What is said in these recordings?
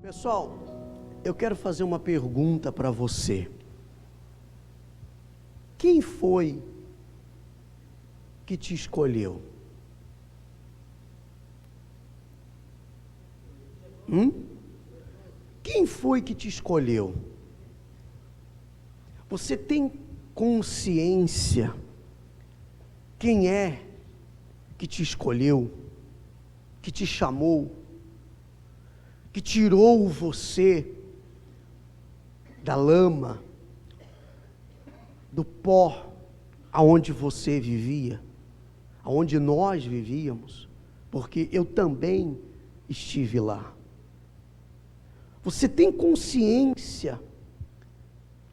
Pessoal, eu quero fazer uma pergunta para você. Quem foi que te escolheu? Quem foi que te escolheu? Você tem consciência quem é que te escolheu, que te chamou, que tirou você da lama, do pó aonde você vivia, aonde nós vivíamos, porque eu também estive lá. Você tem consciência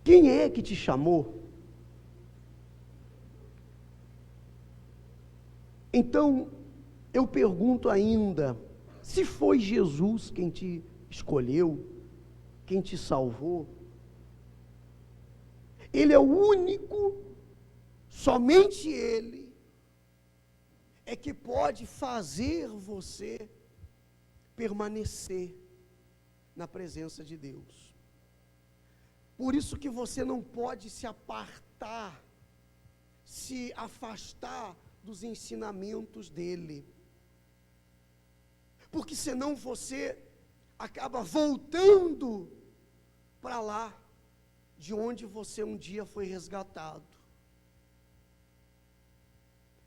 quem é que te chamou? Então, eu pergunto ainda, se foi Jesus quem te escolheu, quem te salvou, Ele é o único, somente Ele, é que pode fazer você permanecer na presença de Deus. Por isso que você não pode se apartar, se afastar dos ensinamentos dele. Porque senão você acaba voltando para lá, de onde você um dia foi resgatado.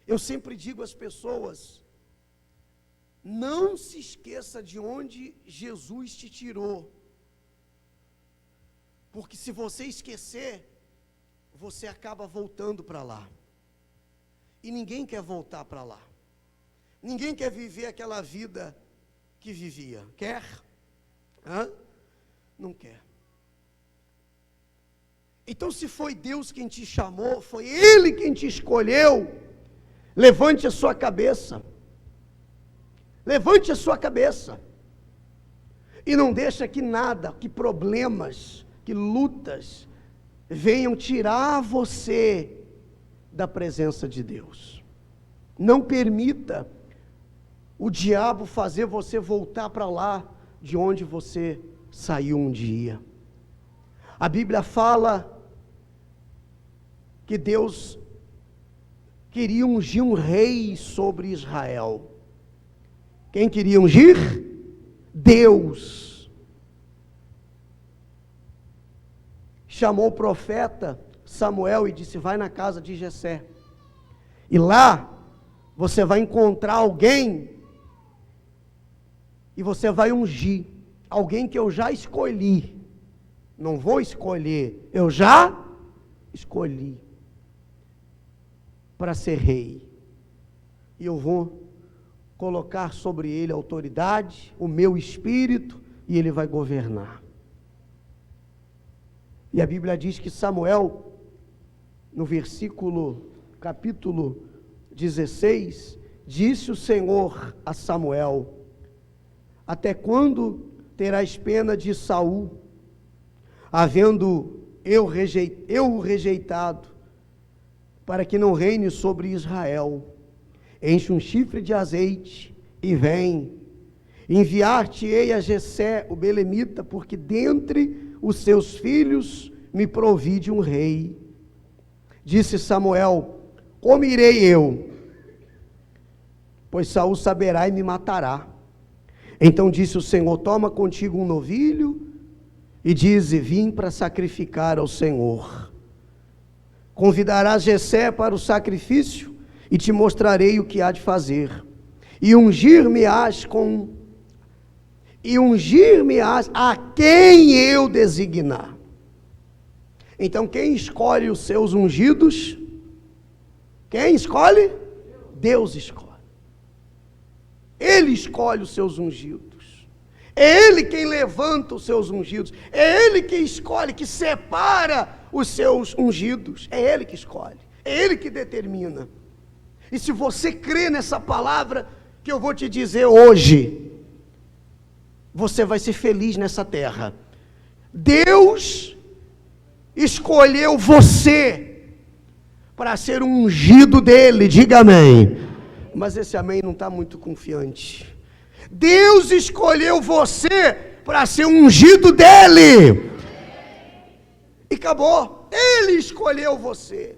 Eu sempre digo às pessoas, não se esqueça de onde Jesus te tirou. Porque se você esquecer, você acaba voltando para lá. E ninguém quer voltar para lá. Ninguém quer viver aquela vida que vivia. Quer? Não quer. Então, se foi Deus quem te chamou, foi Ele quem te escolheu, levante a sua cabeça. Levante a sua cabeça. E não deixa que nada, que problemas, que lutas venham tirar você da presença de Deus. Não permita o diabo fazer você voltar para lá de onde você saiu um dia. A Bíblia fala que Deus queria ungir um rei sobre Israel. Quem queria ungir? Deus. Chamou o profeta Samuel e disse, vai na casa de Jessé. E lá você vai encontrar alguém e você vai ungir. Alguém que eu já escolhi. Não vou escolher, eu já escolhi para ser rei. E eu vou colocar sobre ele a autoridade, o meu espírito, e ele vai governar. E a Bíblia diz que Samuel, no capítulo 16, disse o Senhor a Samuel, até quando terás pena de Saul, havendo eu o rejeitado, para que não reine sobre Israel? Enche um chifre de azeite e vem. Enviar-te-ei a Jessé, o belemita, porque dentre os seus filhos me provide um rei. Disse Samuel, como irei eu? Pois Saul saberá e me matará. Então disse o Senhor, toma contigo um novilho, e dize, vim para sacrificar ao Senhor. Convidarás Jessé para o sacrifício, e te mostrarei o que há de fazer. E ungir-me-ás a quem eu designar. Então quem escolhe os seus ungidos? Quem escolhe? Deus escolhe. Ele escolhe os seus ungidos. É Ele quem levanta os seus ungidos. É Ele que escolhe, que separa os seus ungidos. É Ele que escolhe. É Ele que determina. E se você crê nessa palavra que eu vou te dizer hoje, você vai ser feliz nessa terra. Deus escolheu você para ser um ungido dele. Diga amém. Mas esse amém não está muito confiante. Deus escolheu você para ser ungido dele. E acabou. Ele escolheu você.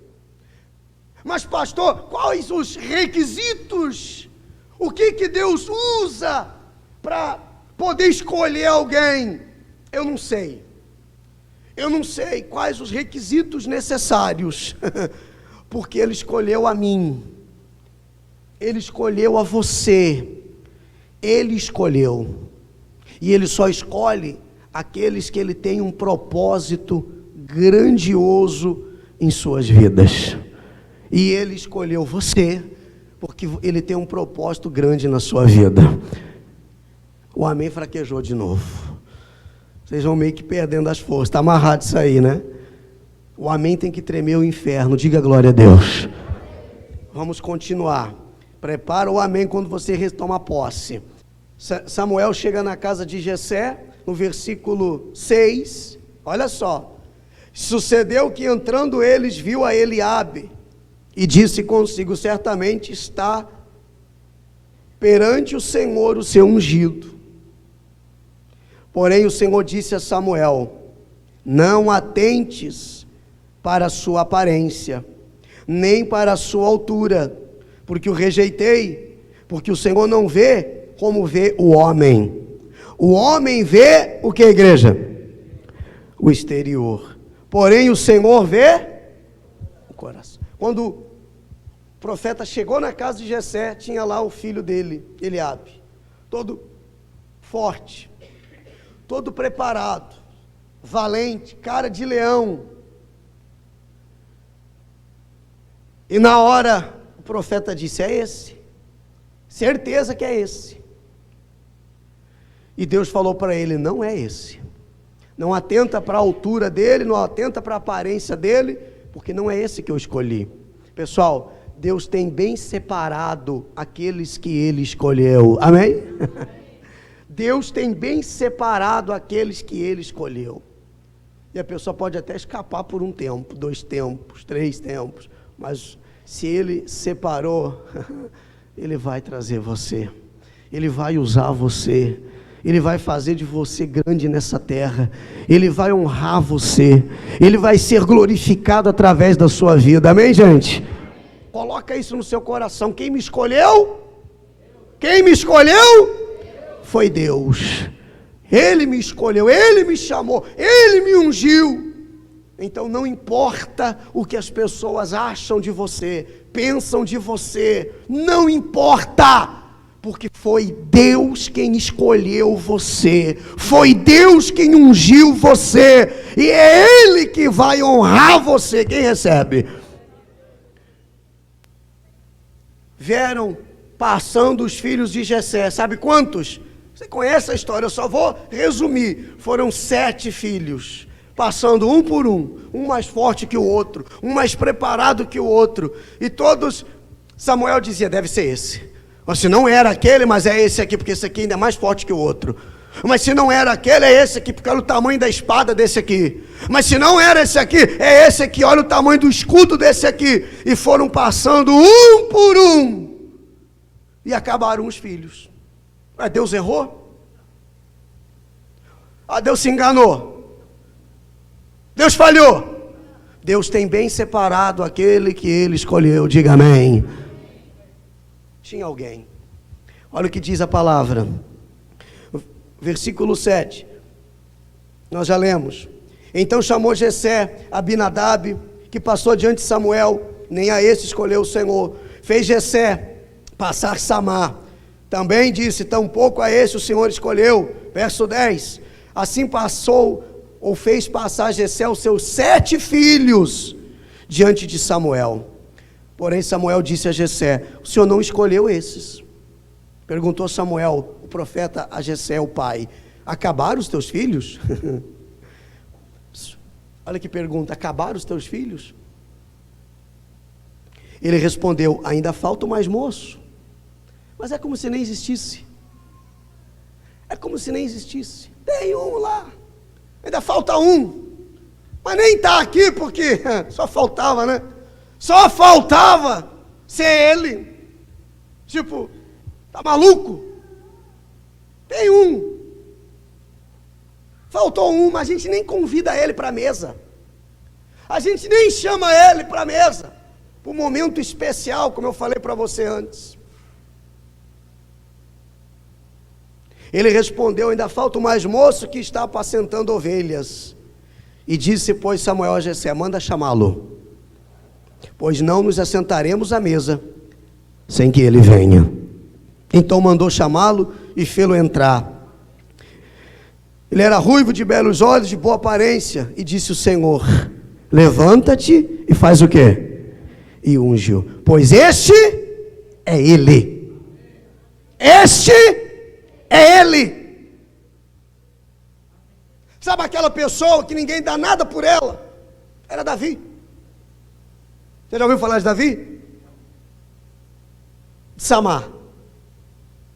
Mas pastor, quais os requisitos? O que Deus usa para poder escolher alguém? Eu não sei. Eu não sei quais os requisitos necessários. Porque Ele escolheu a mim. Ele escolheu a você. Ele escolheu. E Ele só escolhe aqueles que Ele tem um propósito grandioso em suas vidas. E Ele escolheu você, porque Ele tem um propósito grande na sua vida. O amém fraquejou de novo. Vocês vão meio que perdendo as forças. Está amarrado isso aí, né? O amém tem que tremer o inferno. Diga glória a Deus. Vamos continuar. Prepara o amém quando você retoma posse. Samuel chega na casa de Jessé, no versículo 6. Olha só. Sucedeu que entrando eles, viu a Eliabe, e disse consigo: certamente está perante o Senhor o seu ungido. Porém o Senhor disse a Samuel: não atentes para a sua aparência, nem para a sua altura, porque o rejeitei, porque o Senhor não vê como vê o homem. O homem vê o que, igreja? O exterior. Porém o Senhor vê o coração. Quando o profeta chegou na casa de Jessé, tinha lá o filho dele, Eliabe, todo forte, todo preparado, valente, cara de leão. E na hora o profeta disse: é esse, certeza que é esse. E Deus falou para ele: não é esse. Não atenta para a altura dele, não atenta para a aparência dele, porque não é esse que eu escolhi. Pessoal, Deus tem bem separado aqueles que Ele escolheu. Amém? Deus tem bem separado aqueles que Ele escolheu. E a pessoa pode até escapar por um tempo, 2 tempos, 3 tempos, mas se Ele separou, Ele vai trazer você, Ele vai usar você, Ele vai fazer de você grande nessa terra, Ele vai honrar você, Ele vai ser glorificado através da sua vida. Amém, gente? Coloca isso no seu coração. Quem me escolheu? Quem me escolheu? Foi Deus. Ele me escolheu, Ele me chamou, Ele me ungiu. Então não importa o que as pessoas acham de você, pensam de você, não importa, porque foi Deus quem escolheu você, foi Deus quem ungiu você, e é Ele que vai honrar você. Quem recebe? Vieram passando os filhos de Jessé, sabe quantos? Você conhece a história, eu só vou resumir. Foram 7 filhos, passando um por um mais forte que o outro, um mais preparado que o outro, e todos, Samuel dizia: deve ser esse. Mas se não era aquele, mas é esse aqui, porque esse aqui ainda é mais forte que o outro. Mas se não era aquele, é esse aqui, porque olha o tamanho da espada desse aqui. Mas se não era esse aqui, é esse aqui, olha o tamanho do escudo desse aqui. E foram passando um por um, e acabaram os filhos. Deus errou? Deus se enganou? Deus falhou? Deus tem bem separado aquele que Ele escolheu. Diga amém. Tinha alguém. Olha o que diz a palavra. Versículo 7. Nós já lemos. Então chamou Jessé Abinadab, que passou diante de Samuel. Nem a esse escolheu o Senhor. Fez Jessé passar Samar. Também disse: tampouco a esse o Senhor escolheu. Verso 10. Assim passou, ou fez passar Jessé os seus 7 filhos diante de Samuel. Porém Samuel disse a Jessé: o Senhor não escolheu esses. Perguntou Samuel, o profeta, a Jessé, o pai: acabaram os teus filhos? Olha que pergunta: acabaram os teus filhos? Ele respondeu: ainda falta o mais moço. Mas é como se nem existisse. É como se nem existisse. Tem um lá, ainda falta um, mas nem está aqui porque só faltava, né? Só faltava ser ele. Tipo, tá maluco? Tem um. Faltou um, mas a gente nem convida ele para a mesa. A gente nem chama ele para a mesa. Para um momento especial, como eu falei para você antes. Ele respondeu: ainda falta o mais moço que está apacentando ovelhas. E disse, pois, Samuel a Jessé: manda chamá-lo, pois não nos assentaremos à mesa sem que ele venha. Então mandou chamá-lo e fê-lo entrar. Ele era ruivo, de belos olhos, de boa aparência. E disse o Senhor: levanta-te e faz o quê? E unge-o, pois este é ele. Este é ele. Sabe aquela pessoa que ninguém dá nada por ela? Era Davi. Você já ouviu falar de Davi? Samar,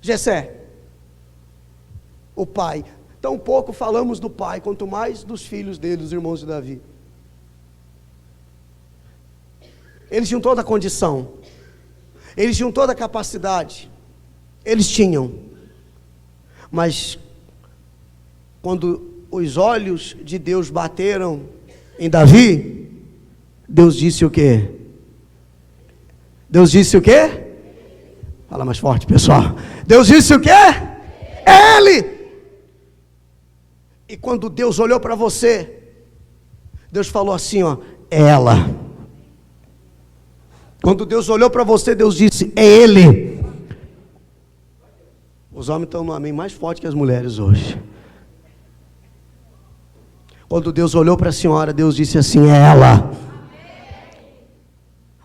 Jessé, o pai. Tão pouco falamos do pai, quanto mais dos filhos dele, dos irmãos de Davi. Eles tinham toda a condição, eles tinham toda a capacidade, eles tinham. Mas quando os olhos de Deus bateram em Davi, Deus disse o quê? Deus disse o quê? Fala mais forte, pessoal. Deus disse o quê? É ele. E quando Deus olhou para você, Deus falou assim, ó, é ela. Quando Deus olhou para você, Deus disse, é ele. Os homens estão no amém mais forte que as mulheres hoje. Quando Deus olhou para a senhora, Deus disse assim, é ela.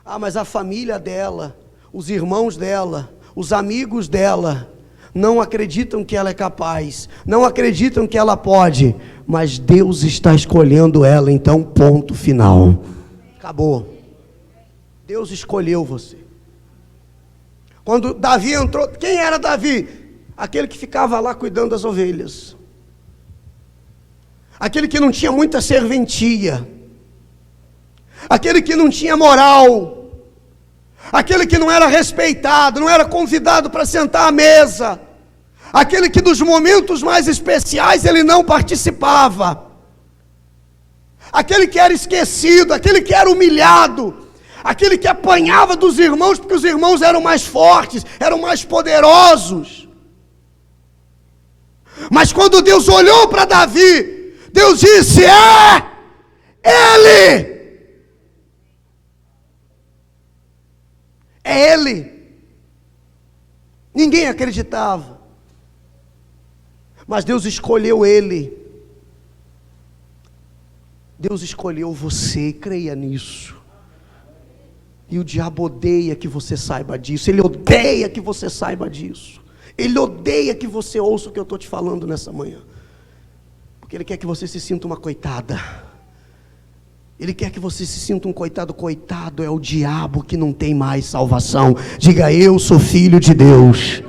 Ah, mas a família dela, os irmãos dela, os amigos dela, não acreditam que ela é capaz, não acreditam que ela pode, mas Deus está escolhendo ela, então ponto final. Acabou. Deus escolheu você. Quando Davi entrou, quem era Davi? Aquele que ficava lá cuidando das ovelhas. Aquele que não tinha muita serventia. Aquele que não tinha moral. Aquele que não era respeitado, não era convidado para sentar à mesa. Aquele que dos momentos mais especiais ele não participava. Aquele que era esquecido, aquele que era humilhado. Aquele que apanhava dos irmãos, porque os irmãos eram mais fortes, eram mais poderosos. Mas quando Deus olhou para Davi, Deus disse, é ele. É ele. Ninguém acreditava. Mas Deus escolheu ele. Deus escolheu você, creia nisso. E o diabo odeia que você saiba disso. Ele odeia que você saiba disso. Ele odeia que você ouça o que eu estou te falando nessa manhã. Porque ele quer que você se sinta uma coitada. Ele quer que você se sinta um coitado. Coitado é o diabo que não tem mais salvação. Diga, eu sou filho de Deus.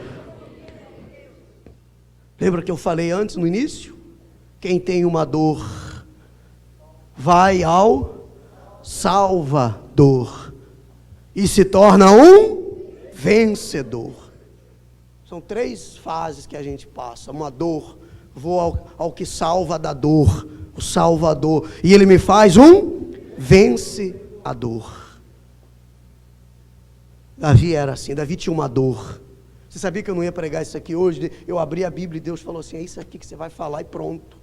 Lembra que eu falei antes, no início? Quem tem uma dor, vai ao Salvador. E se torna um vencedor. São 3 fases que a gente passa. Uma dor, vou ao que salva da dor, o Salvador. E ele me faz um vencedor. Davi era assim, Davi tinha uma dor. Você sabia que eu não ia pregar isso aqui hoje? Eu abri a Bíblia e Deus falou assim, é isso aqui que você vai falar e pronto.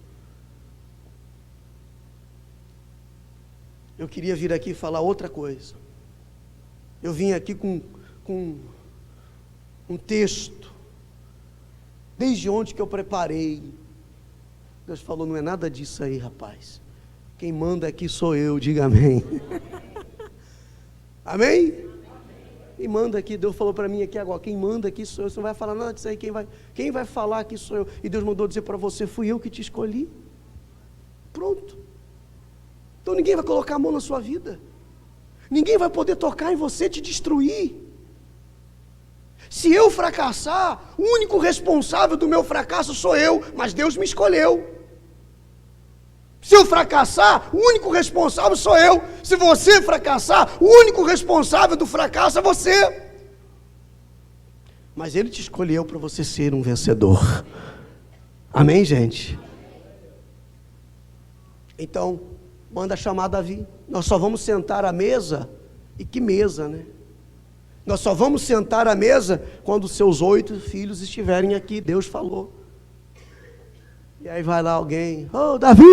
Eu queria vir aqui e falar outra coisa. Eu vim aqui com um texto, desde ontem que eu preparei. Deus falou, não é nada disso aí, rapaz. Quem manda aqui sou eu, diga amém. Amém? Quem manda aqui, Deus falou para mim aqui agora, quem manda aqui sou eu, você não vai falar nada disso aí, quem vai falar aqui sou eu. E Deus mandou dizer para você, fui eu que te escolhi. Pronto. Então ninguém vai colocar a mão na sua vida. Ninguém vai poder tocar em você, te destruir. Se eu fracassar, o único responsável do meu fracasso sou eu, mas Deus me escolheu. Se eu fracassar, o único responsável sou eu. Se você fracassar, o único responsável do fracasso é você. Mas Ele te escolheu para você ser um vencedor. Amém, gente? Então, manda chamar Davi. Nós só vamos sentar à mesa, e que mesa, né? Nós só vamos sentar à mesa quando seus 8 filhos estiverem aqui. Deus falou. E aí vai lá alguém, oh, Davi,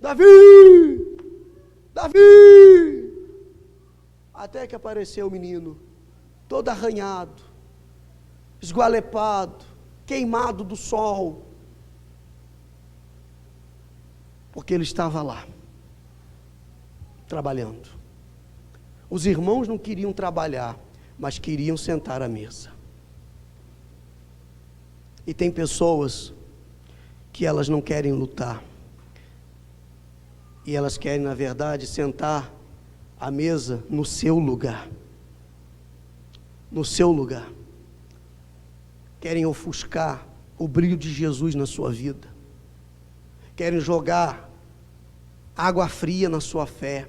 Davi, Davi. Até que apareceu o menino, todo arranhado, esgualepado, queimado do sol, porque ele estava lá, trabalhando. Os irmãos não queriam trabalhar, mas queriam sentar à mesa. E tem pessoas que elas não querem lutar, e elas querem, na verdade, sentar à mesa no seu lugar. No seu lugar. Querem ofuscar o brilho de Jesus na sua vida. Querem jogar água fria na sua fé.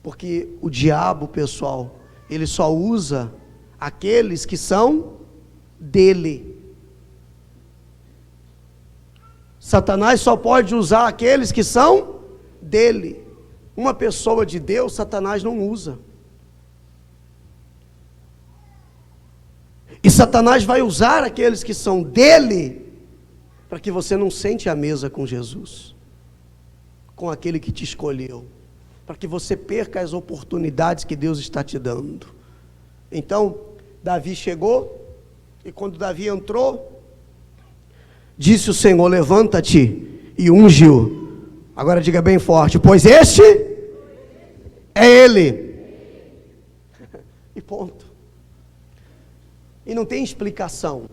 Porque o diabo, pessoal, ele só usa aqueles que são dele. Satanás só pode usar aqueles que são dele. Uma pessoa de Deus, Satanás não usa. E Satanás vai usar aqueles que são dele, para que você não sente à mesa com Jesus, com aquele que te escolheu, para que você perca as oportunidades que Deus está te dando. Então, Davi chegou, e quando Davi entrou, disse o Senhor, levanta-te e unge-o. Agora diga bem forte, pois este é ele. E ponto. E não tem explicação.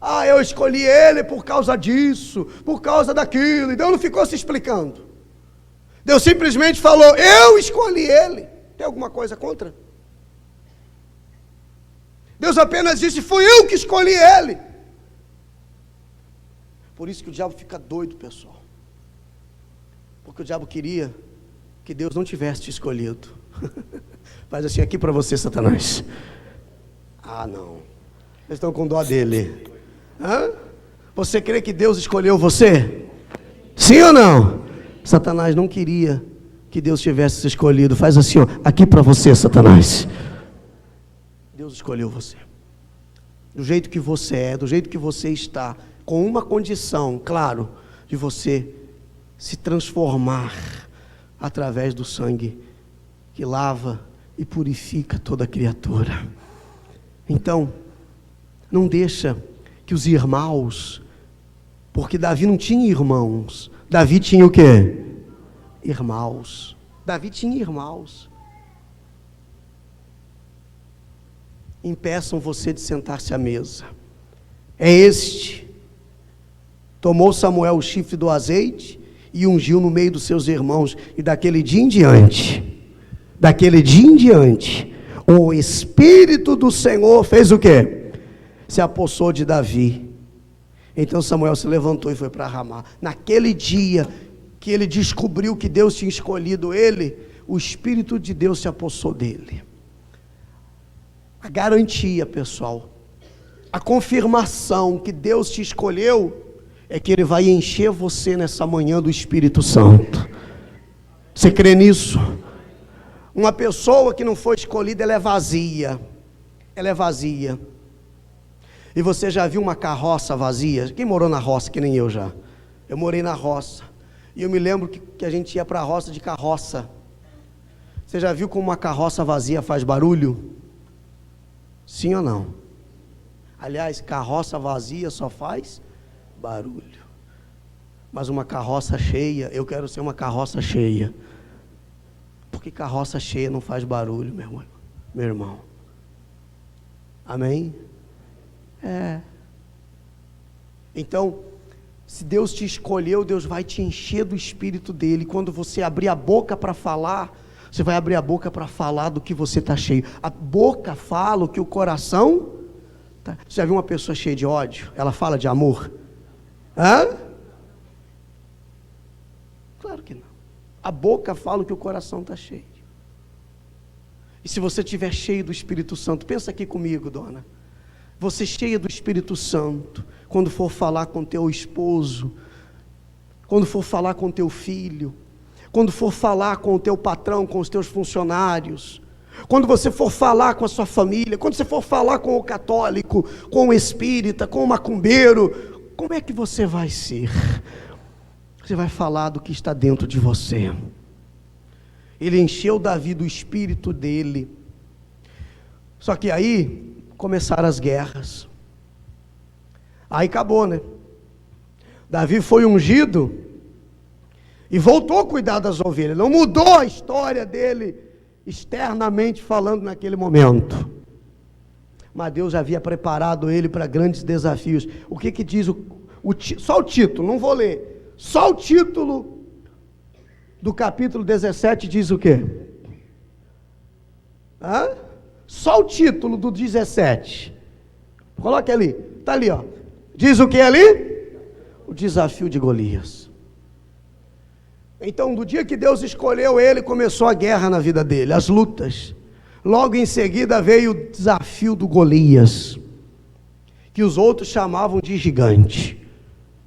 Ah, eu escolhi ele por causa disso, por causa daquilo. E Deus não ficou se explicando. Deus simplesmente falou, eu escolhi ele. Tem alguma coisa contra? Deus apenas disse, fui eu que escolhi ele. Por isso que o diabo fica doido, pessoal. Porque o diabo queria que Deus não tivesse te escolhido. Faz assim aqui para você, Satanás. Ah, não. Eles estão com dó dele. Hã? Você crê que Deus escolheu você? Sim ou não? Satanás não queria que Deus tivesse se escolhido. Faz assim, ó, aqui para você, Satanás. Deus escolheu você. Do jeito que você é, do jeito que você está, com uma condição, claro, de você se transformar através do sangue que lava e purifica toda criatura. Então, não deixa que os irmãos, porque Davi não tinha irmãos, Davi tinha o quê? Irmãos. Davi tinha irmãos. Impeçam você de sentar-se à mesa. É este. Tomou Samuel o chifre do azeite e ungiu no meio dos seus irmãos. E daquele dia em diante, o Espírito do Senhor fez o quê? Se apossou de Davi. Então Samuel se levantou e foi para Ramá. Naquele dia que ele descobriu que Deus tinha escolhido ele, o Espírito de Deus se apossou dele. A garantia, pessoal, a confirmação que Deus te escolheu, é que Ele vai encher você nessa manhã do Espírito Santo. Você crê nisso? Uma pessoa que não foi escolhida, ela é vazia. Ela é vazia. E você já viu uma carroça vazia? Quem morou na roça, que nem eu já? Eu morei na roça. E eu me lembro que a gente ia para a roça de carroça. Você já viu como uma carroça vazia faz barulho? Sim ou não? Aliás, carroça vazia só faz barulho. Mas uma carroça cheia, eu quero ser uma carroça cheia. Porque carroça cheia não faz barulho, meu irmão. Amém? É. Então, se Deus te escolheu, Deus vai te encher do Espírito dele. Quando você abrir a boca para falar, você vai abrir a boca para falar do que você está cheio. A boca fala o que o coração tá. Você já viu uma pessoa cheia de ódio? Ela fala de amor? Hã? Claro que não. A boca fala o que o coração está cheio. E se você estiver cheio do Espírito Santo, pensa aqui comigo, dona. Você cheia do Espírito Santo, quando for falar com teu esposo, quando for falar com teu filho, quando for falar com o teu patrão, com os teus funcionários, quando você for falar com a sua família, quando você for falar com o católico, com o espírita, com o macumbeiro, como é que você vai ser? Você vai falar do que está dentro de você. Ele encheu Davi do espírito dele. Só que aí começaram as guerras. Aí acabou, né? Davi foi ungido e voltou a cuidar das ovelhas. Não mudou a história dele externamente falando naquele momento. Mas Deus havia preparado ele para grandes desafios. O que diz só o título, não vou ler. Só o título do capítulo 17 diz o quê? Só o título do 17. Coloque ali. Está ali, ó. Diz o que ali? O desafio de Golias. Então, do dia que Deus escolheu ele, começou a guerra na vida dele, as lutas. Logo em seguida veio o desafio do Golias, que os outros chamavam de gigante.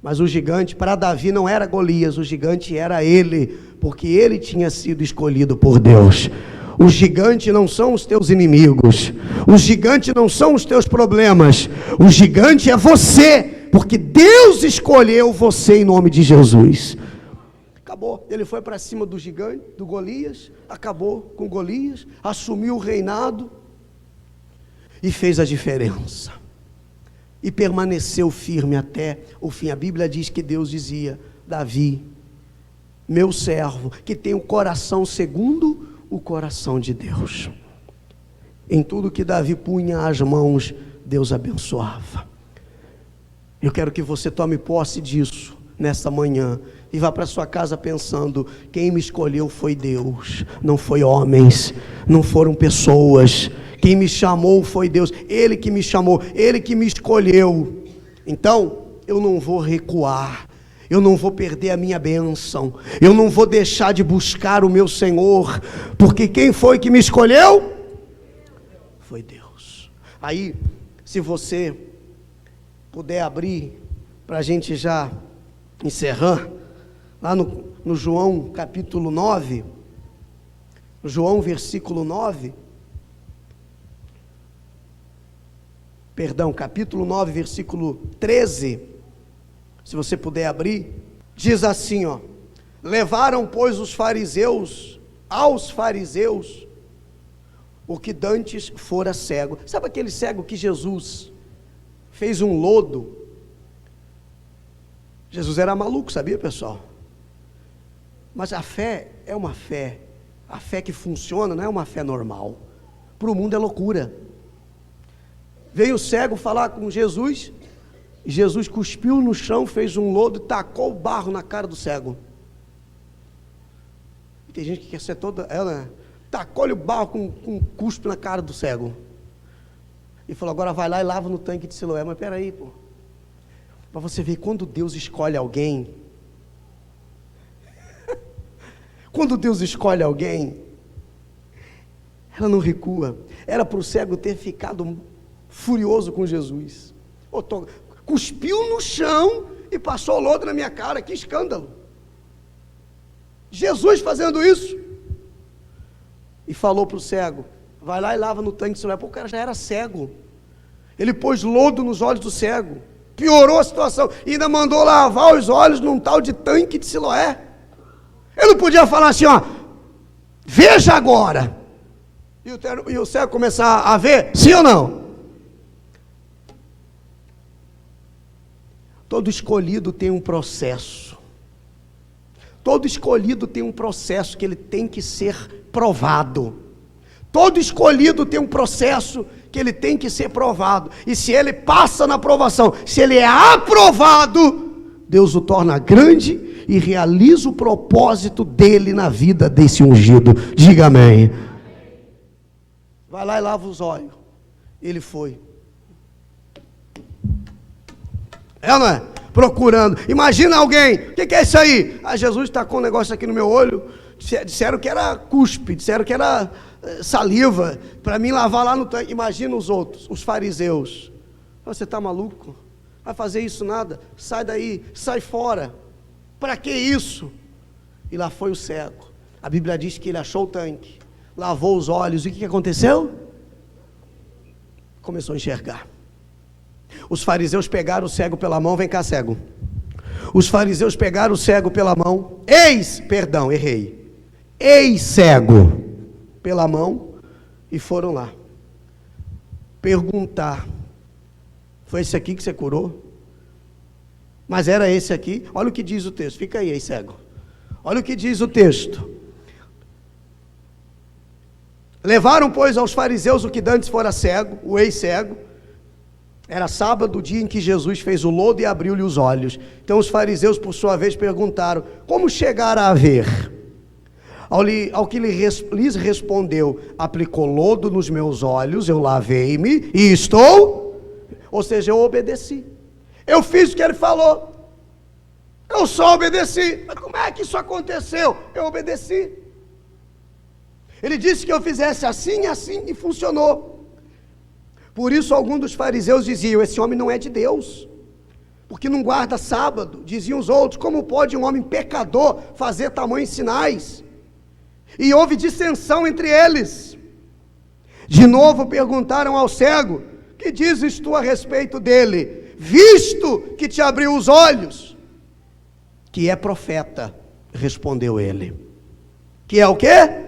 Mas o gigante para Davi não era Golias, o gigante era ele, porque ele tinha sido escolhido por Deus. O gigante não são os teus inimigos, o gigante não são os teus problemas, o gigante é você, porque Deus escolheu você em nome de Jesus. Acabou, ele foi para cima do gigante, do Golias, acabou com Golias, assumiu o reinado e fez a diferença. E permaneceu firme até o fim. A Bíblia diz que Deus dizia: Davi, meu servo, que tem o coração segundo o coração de Deus. Em tudo que Davi punha as mãos, Deus abençoava. Eu quero que você tome posse disso nessa manhã e vá para sua casa pensando: quem me escolheu foi Deus, não foi homens, não foram pessoas. Quem me chamou foi Deus, Ele que me chamou, Ele que me escolheu. Então, eu não vou recuar, eu não vou perder a minha bênção, eu não vou deixar de buscar o meu Senhor, porque quem foi que me escolheu? Foi Deus. Aí, se você puder abrir, para a gente já encerrar, lá no João capítulo 9, João versículo 9, capítulo 9, versículo 13, se você puder abrir, diz assim, ó: levaram, pois, aos fariseus, o que dantes fora cego. Sabe aquele cego que Jesus fez um lodo? Jesus era maluco, sabia, pessoal? Mas a fé é uma fé, a fé que funciona não é uma fé normal. Para o mundo é loucura. Veio o cego falar com Jesus, e Jesus cuspiu no chão, fez um lodo e tacou o barro na cara do cego. E tem gente que quer ser toda, ela tacou-lhe o barro com cuspe na cara do cego. E falou: agora vai lá e lava no tanque de Siloé. Mas peraí, pô. Para você ver, quando Deus escolhe alguém, quando Deus escolhe alguém, ela não recua. Era para o cego ter ficado furioso com Jesus. Cuspiu no chão e passou lodo na minha cara. Que escândalo! Jesus fazendo isso. E falou para o cego: vai lá e lava no tanque de Siloé. Pô, o cara já era cego. Ele pôs lodo nos olhos do cego, piorou a situação, e ainda mandou lavar os olhos num tal de tanque de Siloé. Ele não podia falar assim, ó: veja agora, e o cego começar a ver, sim ou não? Todo escolhido tem um processo. Todo escolhido tem um processo que ele tem que ser provado. Todo escolhido tem um processo que ele tem que ser provado. E se ele passa na provação, se ele é aprovado, Deus o torna grande e realiza o propósito dele na vida desse ungido. Diga amém. Vai lá e lava os olhos. Ele foi. É ou não é? Procurando. Imagina alguém: o que é isso aí? Ah, Jesus tacou um negócio aqui no meu olho. Disseram que era cuspe, disseram que era saliva, para mim lavar lá no tanque. Imagina os outros, os fariseus: você está maluco? Vai fazer isso nada? Sai daí, sai fora. Para que isso? E lá foi o cego. A Bíblia diz que ele achou o tanque, lavou os olhos, e o que aconteceu? Começou a enxergar. Os fariseus pegaram o cego pela mão, vem cá, cego. Os fariseus pegaram o cego pela mão, ex-cego, pela mão, e foram lá perguntar: foi esse aqui que você curou? Mas era esse aqui? Olha o que diz o texto, fica aí, cego. Olha o que diz o texto. Levaram, pois, aos fariseus o que dantes fora cego, o ex-cego. Era sábado, o dia em que Jesus fez o lodo e abriu-lhe os olhos. Então os fariseus, por sua vez, perguntaram: como chegar a ver? Ao que lhes respondeu: aplicou lodo nos meus olhos, eu lavei-me e estou... Ou seja, eu obedeci. Eu fiz o que ele falou. Eu só obedeci. Mas como é que isso aconteceu? Eu obedeci. Ele disse que eu fizesse assim, assim, e funcionou. Por isso alguns dos fariseus diziam: esse homem não é de Deus, porque não guarda sábado. Diziam os outros: como pode um homem pecador fazer tamanhos sinais? E houve dissensão entre eles. De novo perguntaram ao cego: que dizes tu a respeito dele, visto que te abriu os olhos? Que é profeta, respondeu ele. Que é o quê?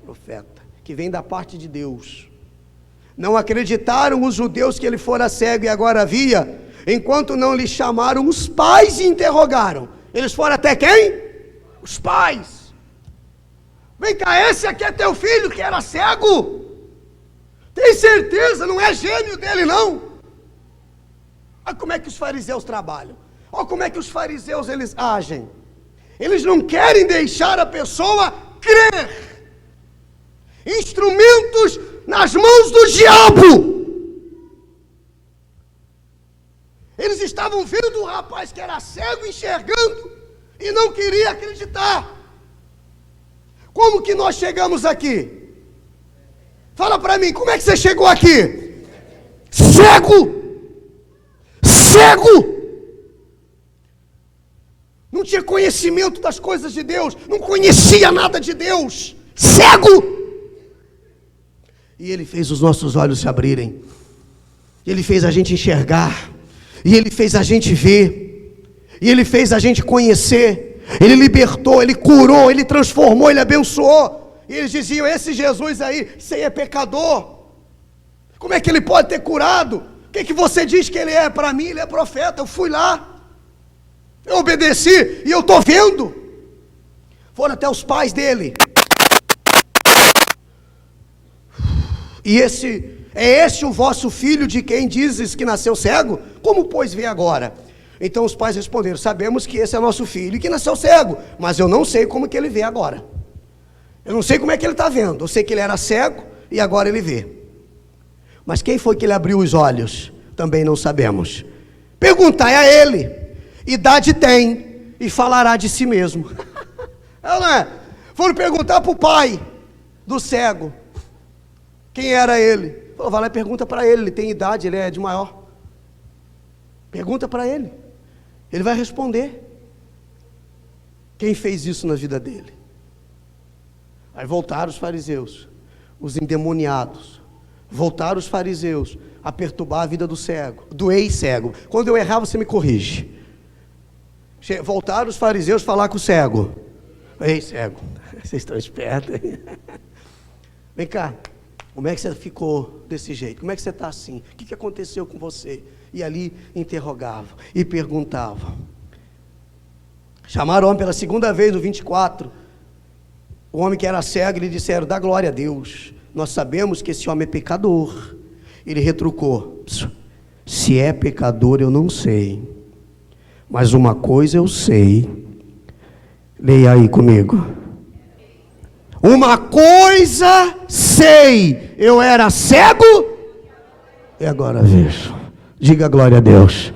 Profeta, que vem da parte de Deus. Não acreditaram os judeus que ele fora cego e agora via, enquanto não lhe chamaram os pais e interrogaram. Eles foram até quem? Os pais. Vem cá, esse aqui é teu filho que era cego? Tem certeza? Não é gênio dele não? Olha como é que os fariseus trabalham. Olha como é que os fariseus eles agem. Eles não querem deixar a pessoa crer. Instrumentos nas mãos do diabo. Eles estavam vendo o rapaz que era cego enxergando e não queria acreditar. Como que nós chegamos aqui? Fala para mim, como é que você chegou aqui? Cego! Cego! Não tinha conhecimento das coisas de Deus, não conhecia nada de Deus. Cego! E Ele fez os nossos olhos se abrirem. Ele fez a gente enxergar. E Ele fez a gente ver. E Ele fez a gente conhecer. Ele libertou, Ele curou, Ele transformou, Ele abençoou. E eles diziam: esse Jesus aí, você é pecador. Como é que Ele pode ter curado? O que você diz que Ele é? Para mim Ele é profeta. Eu fui lá, eu obedeci e eu estou vendo. Foram até os pais dele. E é esse o vosso filho, de quem dizes que nasceu cego? Como pois vê agora? Então os pais responderam: sabemos que esse é nosso filho e que nasceu cego, mas eu não sei como que ele vê agora. Eu não sei como é que ele está vendo. Eu sei que ele era cego e agora ele vê. Mas quem foi que ele abriu os olhos? Também não sabemos. Perguntai a ele. Idade tem e falará de si mesmo. É, não é? Foram perguntar para o pai do cego quem era ele. Falou: vai lá e pergunta para ele tem idade, ele é de maior. Pergunta para ele. Ele vai responder. Quem fez isso na vida dele? Aí voltaram os fariseus, os endemoniados. Voltaram os fariseus a perturbar a vida do cego, do ex-cego. Quando eu errar, você me corrige. Voltaram os fariseus falar com o cego. Ex-cego, vocês estão espertos, hein? Vem cá. Como é que você ficou desse jeito? Como é que você está assim? O que aconteceu com você? E ali interrogavam e perguntavam. Chamaram o homem pela segunda vez, no 24. O homem que era cego, lhe disseram: dá glória a Deus. Nós sabemos que esse homem é pecador. Ele retrucou: se é pecador eu não sei. Mas uma coisa eu sei. Leia aí comigo. Uma coisa sei, eu era cego e agora vejo. Diga glória a Deus.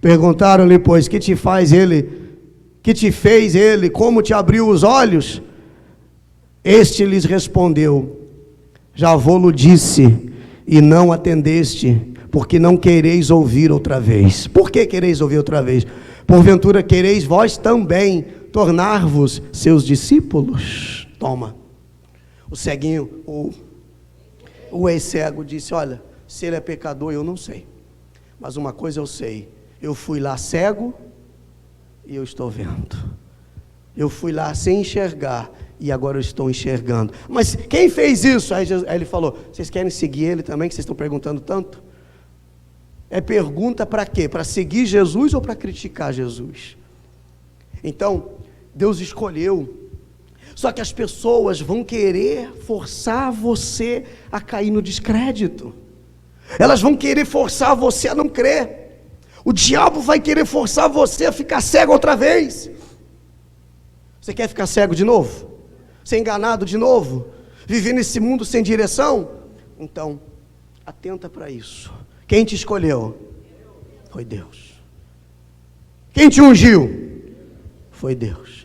Perguntaram-lhe, pois, que te faz ele, que te fez ele, como te abriu os olhos? Este lhes respondeu: já vou-lo disse, e não atendeste, porque não quereis ouvir outra vez. Por que quereis ouvir outra vez? Porventura quereis vós também tornar-vos seus discípulos? Toma. O ceguinho, o ex-cego disse, olha, se ele é pecador eu não sei, mas uma coisa eu sei, eu fui lá cego e eu estou vendo. Eu fui lá sem enxergar e agora eu estou enxergando. Mas quem fez isso? Aí ele falou, vocês querem seguir ele também, que vocês estão perguntando tanto? É pergunta para quê? Para seguir Jesus ou para criticar Jesus? Então, Deus escolheu. Só que as pessoas vão querer forçar você a cair no descrédito. Elas vão querer forçar você a não crer. O diabo vai querer forçar você a ficar cego outra vez. Você quer ficar cego de novo? Ser enganado de novo? Viver nesse mundo sem direção? Então, atenta para isso. Quem te escolheu? Foi Deus. Quem te ungiu? Foi Deus.